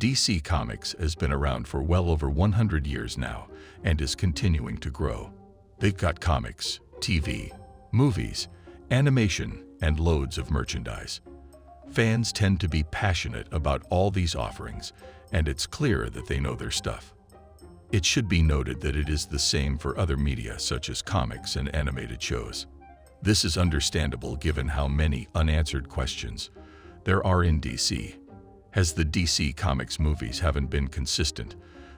DC Comics has been around for well over 100 years now and is continuing to grow. They've got comics, TV, movies, animation, and loads of merchandise. Fans tend to be passionate about all these offerings, and it's clear that they know their stuff. It should be noted that it is the same for other media such as comics and animated shows. This is understandable given how many unanswered questions there are in DC. As the DC Comics movies haven't been consistent,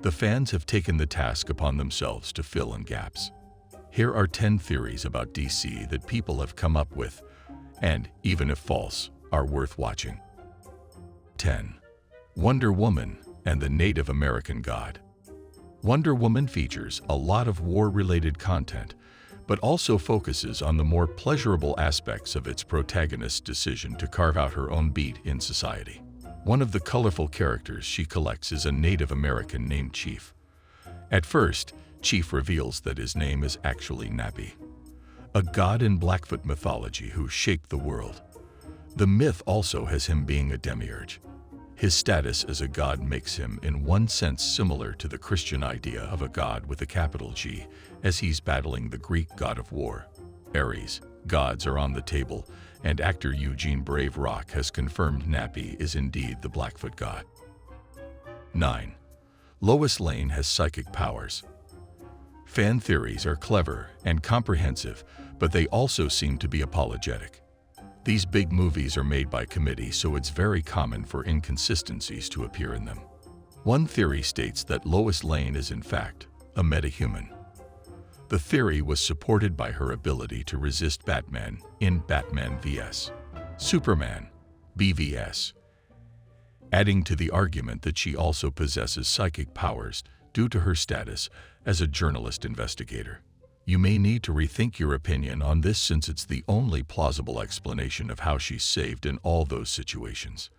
the fans have taken the task upon themselves to fill in gaps. Here are 10 theories about DC that people have come up with, and, even if false, are worth watching. 10. Wonder Woman and the Native American God. Wonder Woman features a lot of war-related content, but also focuses on the more pleasurable aspects of its protagonist's decision to carve out her own beat in society. One of the colorful characters she collects is a Native American named Chief. At first, Chief reveals that his name is actually Nappy, a god in Blackfoot mythology who shaped the world. The myth also has him being a demiurge. His status as a god makes him, in one sense, similar to the Christian idea of a god with a capital G, as he's battling the Greek god of war, Ares. Gods are on the table, and actor Eugene Brave Rock has confirmed Nappy is indeed the Blackfoot god. 9. Lois Lane has psychic powers. Fan theories are clever and comprehensive, but they also seem to be apologetic. These big movies are made by committee, so it's very common for inconsistencies to appear in them. One theory states that Lois Lane is in fact a metahuman. The theory was supported by her ability to resist Batman in Batman vs. Superman, BVS, adding to the argument that she also possesses psychic powers due to her status as a journalist investigator. You may need to rethink your opinion on this since it's the only plausible explanation of how she's saved in all those situations.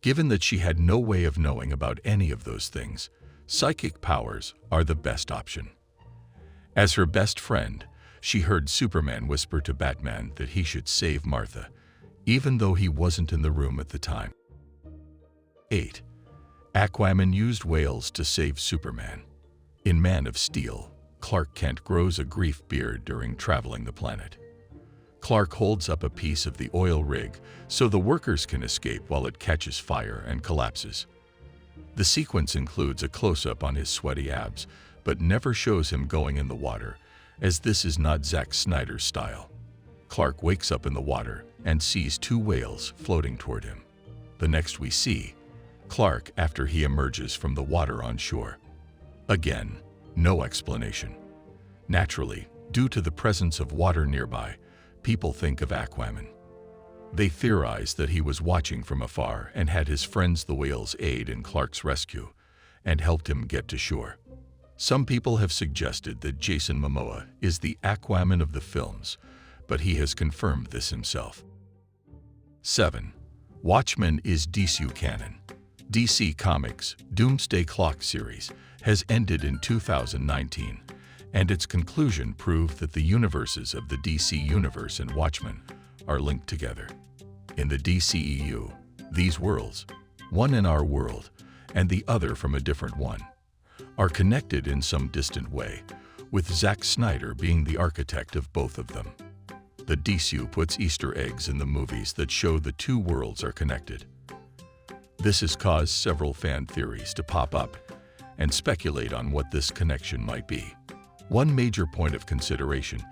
Given that she had no way of knowing about any of those things, psychic powers are the best option. As her best friend, she heard Superman whisper to Batman that he should save Martha, even though he wasn't in the room at the time. 8. Aquaman used whales to save Superman. In Man of Steel, Clark Kent grows a grief beard during traveling the planet. Clark holds up a piece of the oil rig so the workers can escape while it catches fire and collapses. The sequence includes a close-up on his sweaty abs, but never shows him going in the water, as this is not Zack Snyder's style. Clark wakes up in the water and sees 2 whales floating toward him. The next we see Clark after he emerges from the water on shore. Again, no explanation. Naturally, due to the presence of water nearby, people think of Aquaman. They theorize that he was watching from afar and had his friends the whales aid in Clark's rescue and helped him get to shore. Some people have suggested that Jason Momoa is the Aquaman of the films, but he has confirmed this himself. 7. Watchmen is DC canon. DC Comics' Doomsday Clock series has ended in 2019, and its conclusion proved that the universes of the DC Universe and Watchmen are linked together. In the DCEU, these worlds, one in our world and the other from a different one, are connected in some distant way, with Zack Snyder being the architect of both of them. The DCU puts Easter eggs in the movies that show the 2 worlds are connected. This has caused several fan theories to pop up and speculate on what this connection might be. One major point of consideration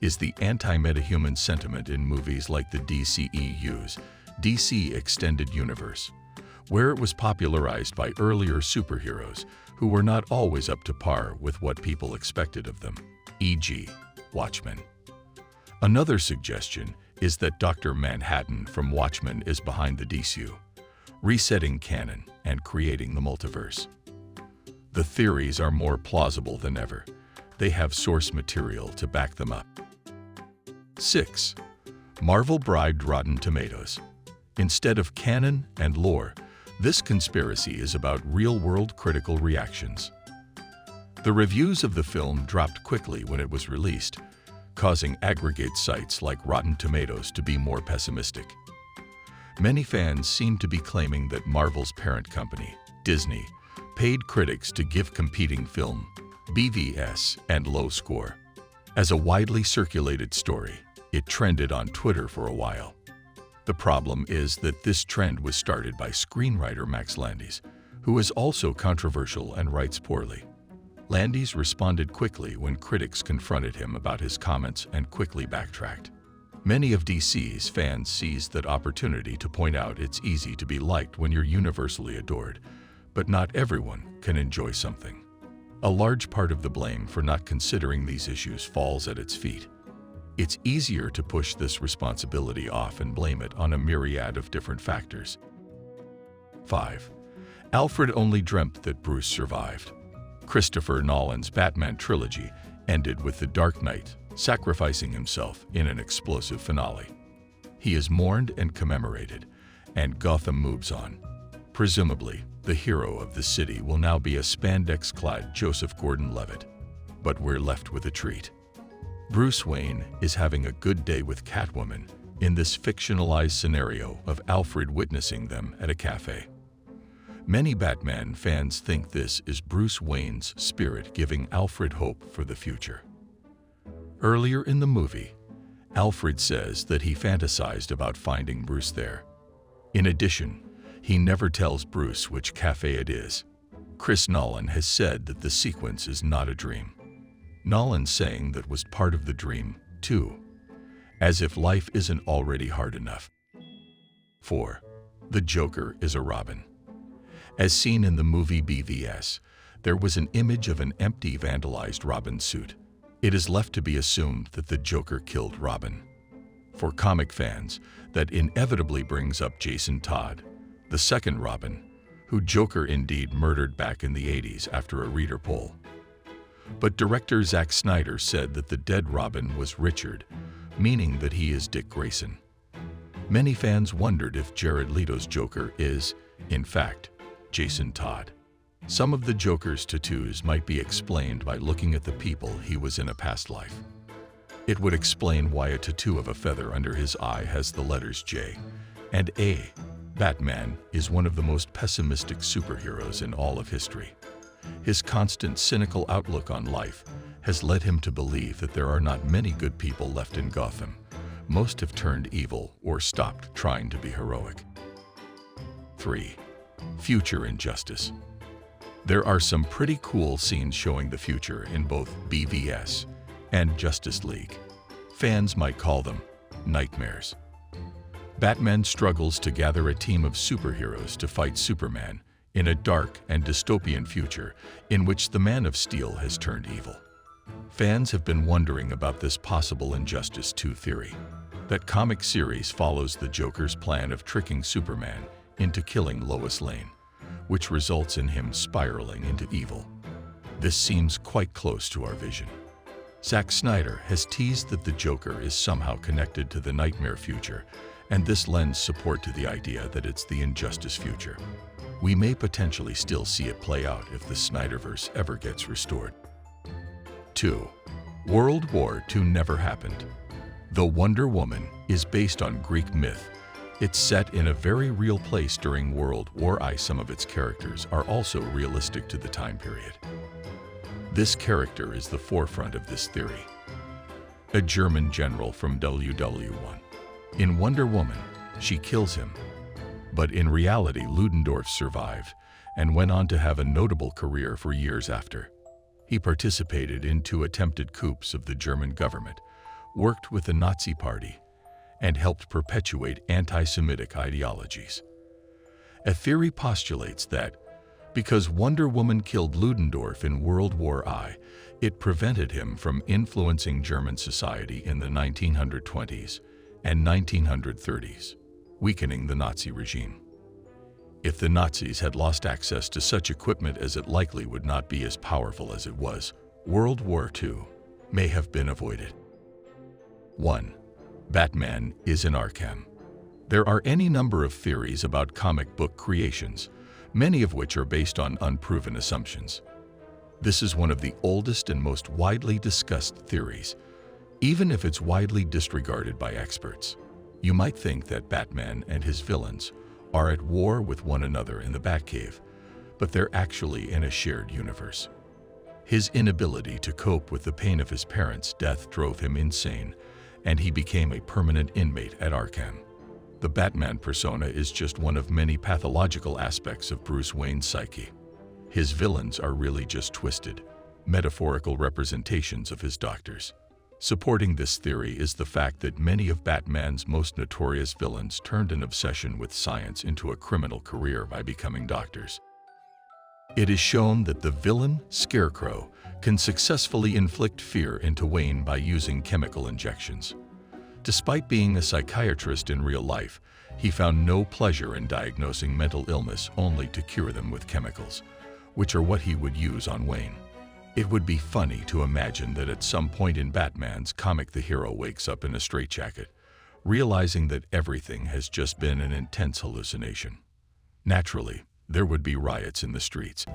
is the anti-metahuman sentiment in movies like the DCEU's DC Extended Universe, where it was popularized by earlier superheroes who were not always up to par with what people expected of them, e.g., Watchmen. Another suggestion is that Dr. Manhattan from Watchmen is behind the DCU, resetting canon and creating the multiverse. The theories are more plausible than ever. They have source material to back them up. 6. Marvel bribed Rotten Tomatoes. Instead of canon and lore, this conspiracy is about real-world critical reactions. The reviews of the film dropped quickly when it was released, causing aggregate sites like Rotten Tomatoes to be more pessimistic. Many fans seem to be claiming that Marvel's parent company, Disney paid critics to give competing film BVS and low score. As a widely circulated story, it trended on Twitter for a while. The problem is that this trend was started by screenwriter Max Landis, who is also controversial and writes poorly. Landis responded quickly when critics confronted him about his comments and quickly backtracked. Many of DC's fans seized that opportunity to point out it's easy to be liked when you're universally adored, but not everyone can enjoy something. A large part of the blame for not considering these issues falls at its feet. It's easier to push this responsibility off and blame it on a myriad of different factors. 5. Alfred only dreamt that Bruce survived. Christopher Nolan's Batman trilogy ended with the Dark Knight sacrificing himself in an explosive finale. He is mourned and commemorated, and Gotham moves on. Presumably, the hero of the city will now be a spandex-clad Joseph Gordon-Levitt. But we're left with a treat. Bruce Wayne is having a good day with Catwoman in this fictionalized scenario of Alfred witnessing them at a cafe. Many Batman fans think this is Bruce Wayne's spirit giving Alfred hope for the future. Earlier in the movie, Alfred says that he fantasized about finding Bruce there. In addition, he never tells Bruce which cafe it is. Chris Nolan has said that the sequence is not a dream. Nolan's saying that was part of the dream, too, as if life isn't already hard enough. 4. The Joker is a Robin. As seen in the movie BVS, there was an image of an empty, vandalized Robin suit. It is left to be assumed that the Joker killed Robin. For comic fans, that inevitably brings up Jason Todd, the second Robin, who Joker indeed murdered back in the 80s after a reader poll. But director Zack Snyder said that the dead Robin was Richard, meaning that he is Dick Grayson. Many fans wondered if Jared Leto's Joker is, in fact, Jason Todd. Some of the Joker's tattoos might be explained by looking at the people he was in a past life. It would explain why a tattoo of a feather under his eye has the letters J and A. Batman is one of the most pessimistic superheroes in all of history. His constant cynical outlook on life has led him to believe that there are not many good people left in Gotham. Most have turned evil or stopped trying to be heroic. 3. Future Injustice. There are some pretty cool scenes showing the future in both BVS and Justice League. Fans might call them nightmares. Batman struggles to gather a team of superheroes to fight Superman in a dark and dystopian future in which the Man of Steel has turned evil. Fans have been wondering about this possible Injustice 2 theory. That comic series follows the Joker's plan of tricking Superman into killing Lois Lane, which results in him spiraling into evil. This seems quite close to our vision. Zack Snyder has teased that the Joker is somehow connected to the nightmare future, and this lends support to the idea that it's the Injustice future. We may potentially still see it play out if the Snyderverse ever gets restored. 2. World War II never happened. Though Wonder Woman is based on Greek myth, it's set in a very real place during World War I. Some of its characters are also realistic to the time period. This character is the forefront of this theory. A German general from WW1. In Wonder Woman, she kills him. But in reality, Ludendorff survived and went on to have a notable career for years after. He participated in 2 attempted coups of the German government, worked with the Nazi Party, and helped perpetuate anti-Semitic ideologies. A theory postulates that because Wonder Woman killed Ludendorff in World War I, it prevented him from influencing German society in the 1920s and 1930s, weakening the Nazi regime. If the Nazis had lost access to such equipment as it likely would not be as powerful as it was, World War II may have been avoided. 1. Batman is in Arkham. There are any number of theories about comic book creations, many of which are based on unproven assumptions. This is one of the oldest and most widely discussed theories, even if it's widely disregarded by experts. You might think that Batman and his villains are at war with one another in the Batcave, but they're actually in a shared universe. His inability to cope with the pain of his parents' death drove him insane, and he became a permanent inmate at Arkham. The Batman persona is just one of many pathological aspects of Bruce Wayne's psyche. His villains are really just twisted, metaphorical representations of his doctors. Supporting this theory is the fact that many of Batman's most notorious villains turned an obsession with science into a criminal career by becoming doctors. It is shown that the villain, Scarecrow, can successfully inflict fear into Wayne by using chemical injections. Despite being a psychiatrist in real life, he found no pleasure in diagnosing mental illness only to cure them with chemicals, which are what he would use on Wayne. It would be funny to imagine that at some point in Batman's comic the hero wakes up in a straitjacket, realizing that everything has just been an intense hallucination. Naturally, there would be riots in the streets.